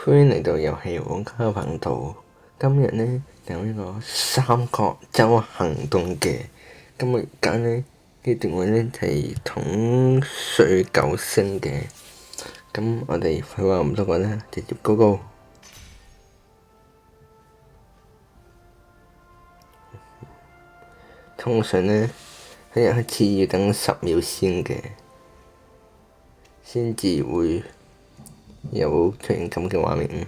歡迎嚟到遊戲王家頻道。今日呢有呢個三角洲行動嘅。今日揀呢段位呢係統帥救星嘅。咁我哋廢話唔多講啦，直接高高。通常呢喺一開始要等10秒先嘅，先至會有出現咁嘅畫面。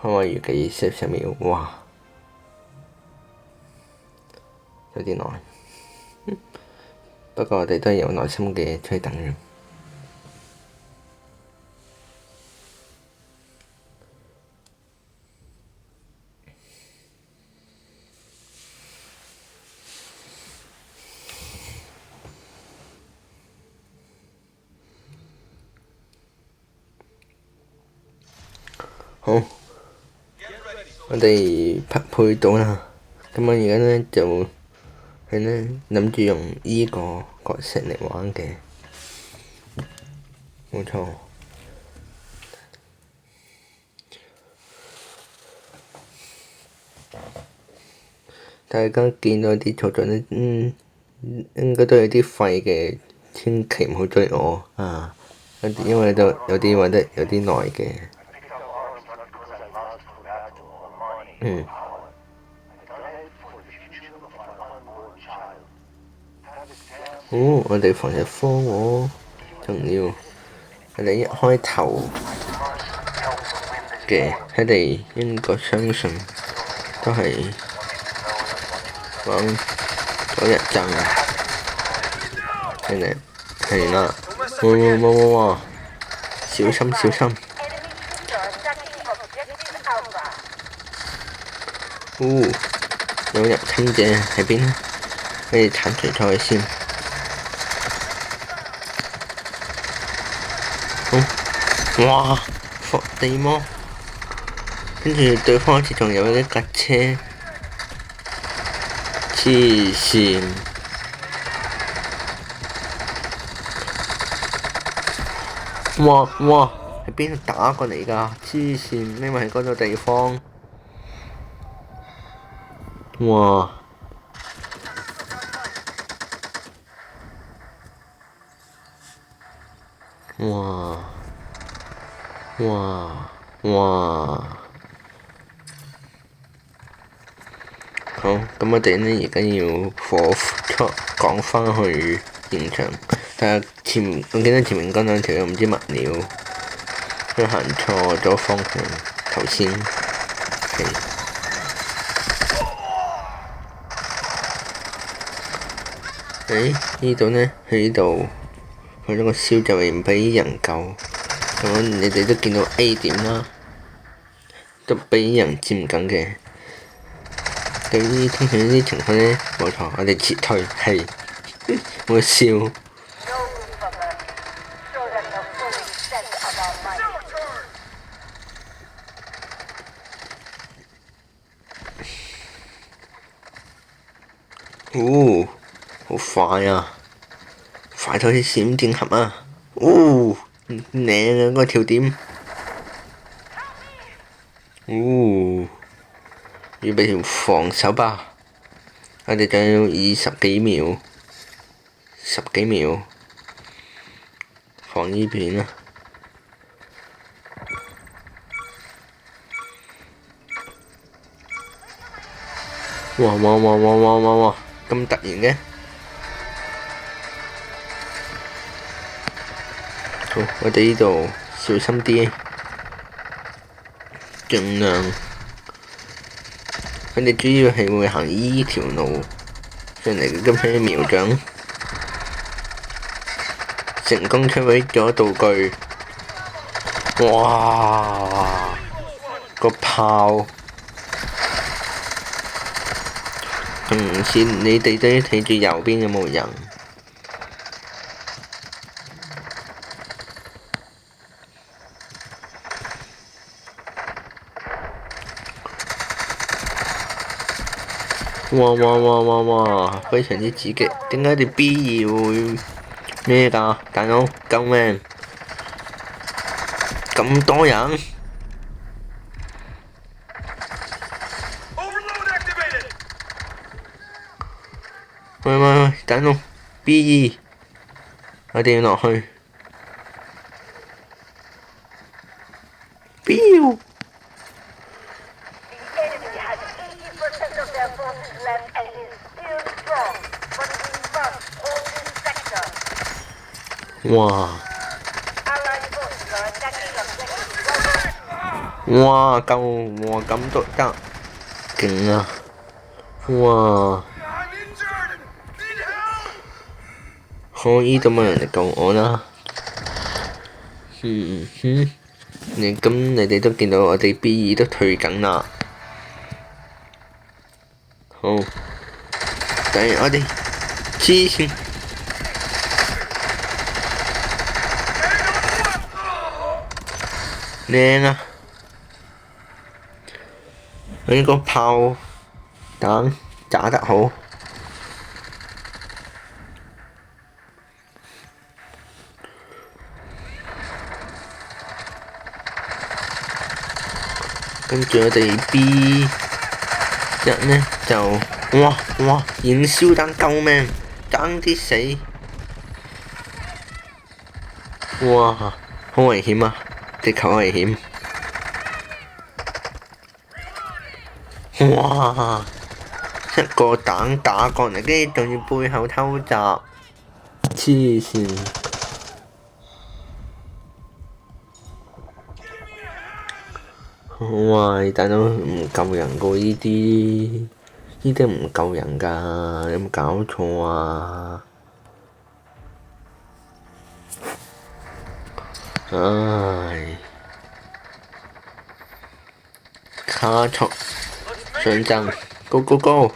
可唔可以預計10秒？哇，有啲耐。不過我哋都係有耐心嘅在等嘅。好，我哋匹配到啦。咁我而家呢就係呢諗住用依個角色嚟玩嘅，冇錯。大家見到啲操作呢，應該都有啲廢嘅，千祈唔好追我啊！因為都有啲玩得有啲耐嘅。我哋防日科喎，仲要我哋一開頭嘅，佢哋應該相信都係玩9日陣嘅，係啦，哇！小心小心！有入侵者喺邊呢？我哋剷除咗佢先。哇！伏地魔，跟住對方好似仲有一架車，黐線！哇！喺邊度打過嚟㗎？黐線！匿埋喺嗰度地方。哇！好，咁我哋呢而家要火速趕返去現場，但係我記得前面嗰兩條唔知乜料，佢行錯咗方向，頭先。呢度呢？喺呢度，佢嗰個燒就係唔俾人救。咁你哋都見到 A 點啦，都俾人佔緊嘅。對於通常呢啲情況呢，冇錯，我哋撤退係我笑。好快啊！快到啲閃電俠啊！靚啊嗰條點！預備防守吧！我哋仲有20幾秒，10幾秒，防呢邊啊！哇！咁突然嘅？好，我哋呢度小心啲，盡量。佢哋主要係會行依條路上嚟嘅，咁樣瞄準，成功摧毀咗道具。哇！個炮，唔似你哋都睇住右邊有冇人。哇！非常之刺激，點解啲 B 二會咩㗎？大佬救命！咁多人。喂，等我 B2，我哋要落去。標。哇！哇！夠哇咁都得，勁啊！哇！好，依度冇人嚟救我啦。咁你哋都見到我哋 B2都退緊啦。好，但係我哋黐線。靚啊！我呢個炮彈炸得好。跟住我哋 B1呢就哇燃燒彈救命，爭啲死！哇，好危險啊！地球危險！哇！一個彈打過嚟，跟住仲要背後偷襲，黐線！哇！大佬唔救人㗎呢啲唔救人㗎，有冇搞錯啊？唉，加速上陣 ，Go Go Go！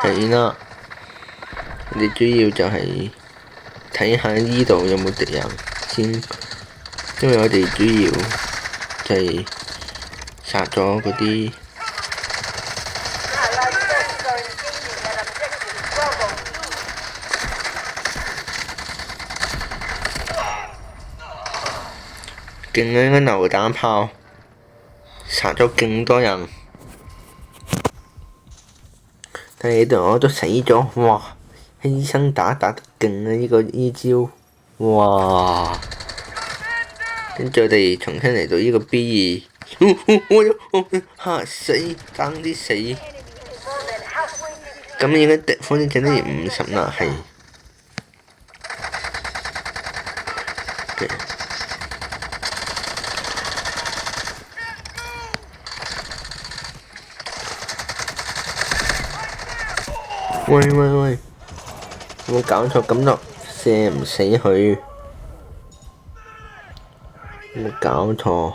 係啦，你主要就係睇下呢度有冇敵人先，因為我哋主要就係殺咗嗰啲。勁啊！個榴彈炮殺咗勁多人，但係呢度我都死咗，哇！犧牲打得勁啊！呢招，哇！跟住我哋重新嚟到呢個 B2，嚇死，爭啲死！咁應該敵方整得50啦，係。喂！有冇搞錯？咁就射唔死佢？有冇搞錯？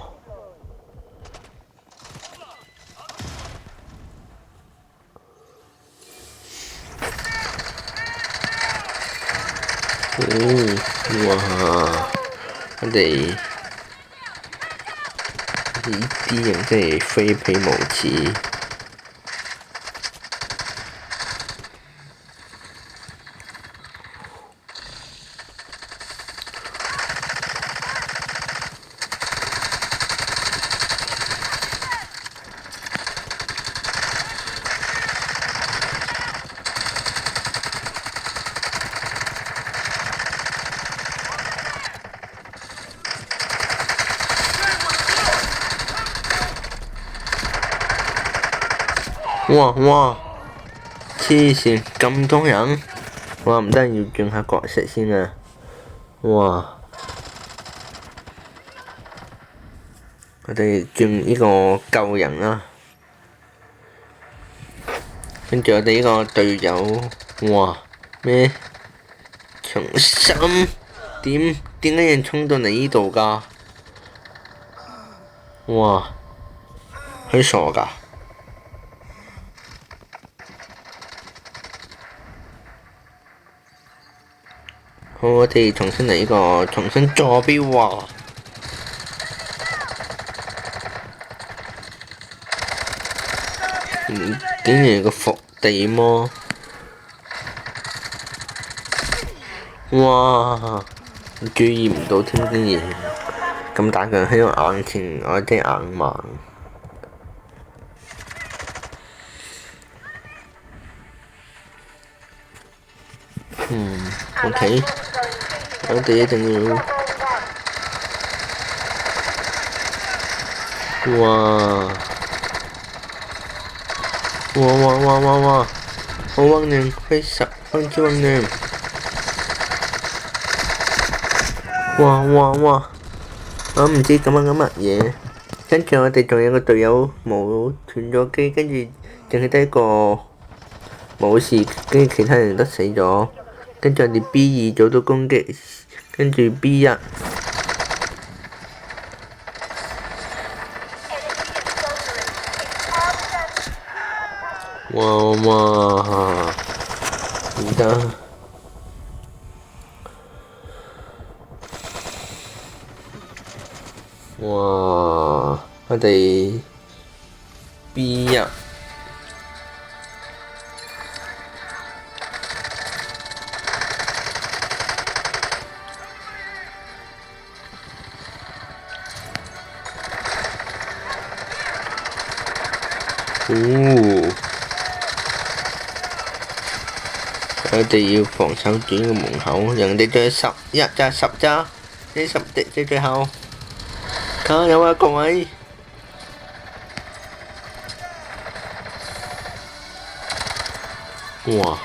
哇！我哋呢啲人真係非彼無恥。哇！黐線咁多人，哇唔得，要轉下角色先啊！哇！我哋轉呢個救人啦，跟住我哋呢個隊友，哇咩？重心點解人衝到嚟呢度㗎？哇！佢傻㗎？好，我哋重新嚟呢個，重新坐標啊！竟然有個伏地魔，哇！注意唔到添，竟然咁大個人喺我眼前，我真係眼盲。OK，我哋一定要，哇！哇！好溫暖，非常之溫暖。哇！我唔知咁乜嘢，跟住我哋仲有個隊友冇斷咗機，跟住淨係得一個冇事，跟住其他人都死咗。跟住我哋 B2做到攻擊，跟住 B1。哇！而家我哋 B1。我哋要防守住個門口，人哋仲有10咋，呢10隻最後，加油啊各位！哇！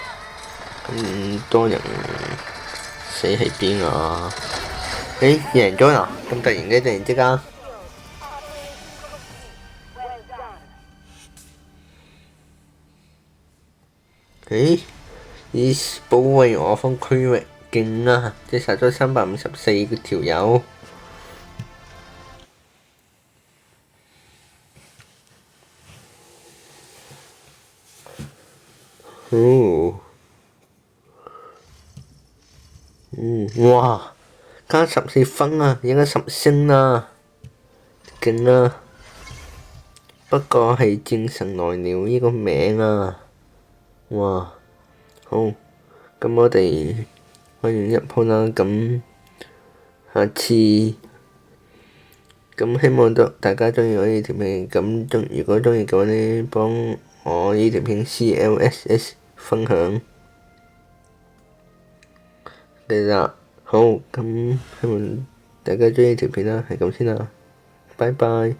咁多人死喺邊啊？贏咗啦！咁突然之間。以保衛我方區域，勁啊！即殺咗354條友。哇！加14分啊，而家10星啦，勁啊！不過係戰神來了呢個名啊，哇！好，咁我哋玩完一鋪啦，咁下次咁希望大家鍾意我呢條片，咁如果鍾意嘅話呢，幫我呢條片 CLSS 分享，係啦，好，咁希望大家鍾意條片啦，係咁先啦，拜拜。